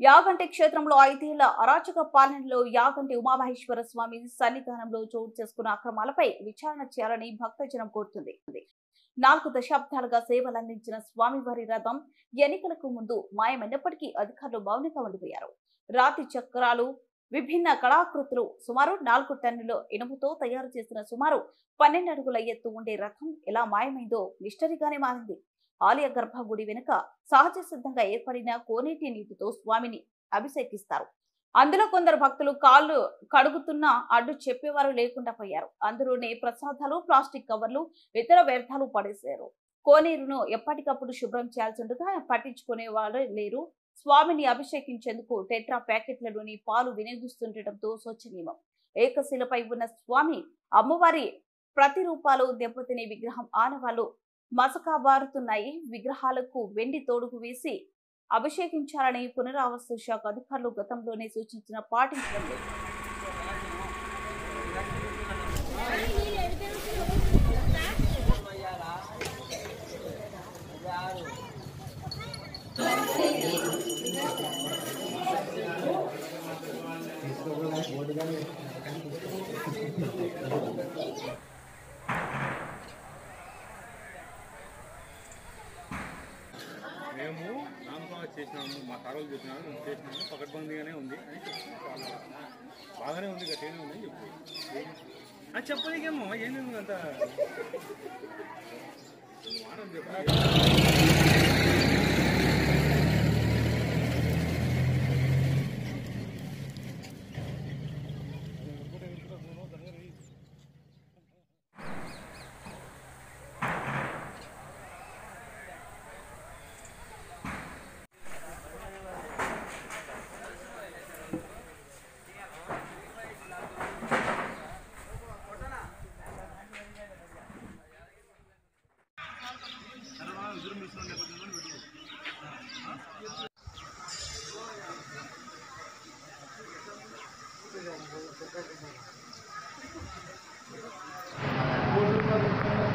యాగంటి క్షేత్రంలో 5 ఏళ్ల అరాచక పాలనలో యాగంటి ఉమామహేశ్వర స్వామి సన్నిధానంలో చోటు చేసుకున్న అక్రమాలపై విచారణ చేయాలని భక్తజనం కోరుతుంది. 4 దశాబ్దాలుగా సేవలందించిన స్వామివారి రథం ఎన్నికలకు ముందు మాయమైనప్పటికీ అధికారులు మౌనంగా ఉండిపోయారు. రాతి చక్రాలు, విభిన్న కళాకృతులు, సుమారు 4 టన్నుల ఇనుముతో తయారు చేసిన సుమారు 12 అడుగుల ఎత్తు ఉండే రథం ఎలా మాయమైందో మిస్టరీగానే మారింది. ఆలయ గర్భగుడి వెనుక సహజ సిద్ధంగా ఏర్పడిన కోనేటి నీటితో స్వామిని అభిషేకిస్తారు. అందులో కొందరు భక్తులు కాళ్ళు కడుగుతున్నా అడ్డు చెప్పేవారు లేకుండా పోయారు. అందులోనే ప్రసాదాలు, ప్లాస్టిక్ కవర్లు, ఇతర వ్యర్థాలు పడేశారు. కోనేరును ఎప్పటికప్పుడు శుభ్రం చేయాల్సిండగా పట్టించుకునే వాళ్ళు లేరు. స్వామిని అభిషేకించేందుకు టెట్రా ప్యాకెట్లలోని పాలు వినియోగిస్తుండటంతో శోచనీయం. ఏకశిలపై ఉన్న స్వామి, అమ్మవారి ప్రతిరూపాలు దెబ్బతినే విగ్రహం ఆనవాళ్లు మసకబారుతున్నాయి. విగ్రహాలకు వెండి తోడుగు వేసి అభిషేకించాలని పునరావాస శాఖ అధికారులు గతంలోనే సూచించిన పాటించడం లేదు. మేము నామకరణం చేసినాము, మా సార్లు చెప్పినాము, మేము చేసినాము, పకడ్బందీగానే ఉంది అని బాగానే ఉంది, గట్టిగానే ఉంది చెప్పు. చెప్పలేకేమో ఏమేమి అంత మాట చెప్పాలి. Gracias.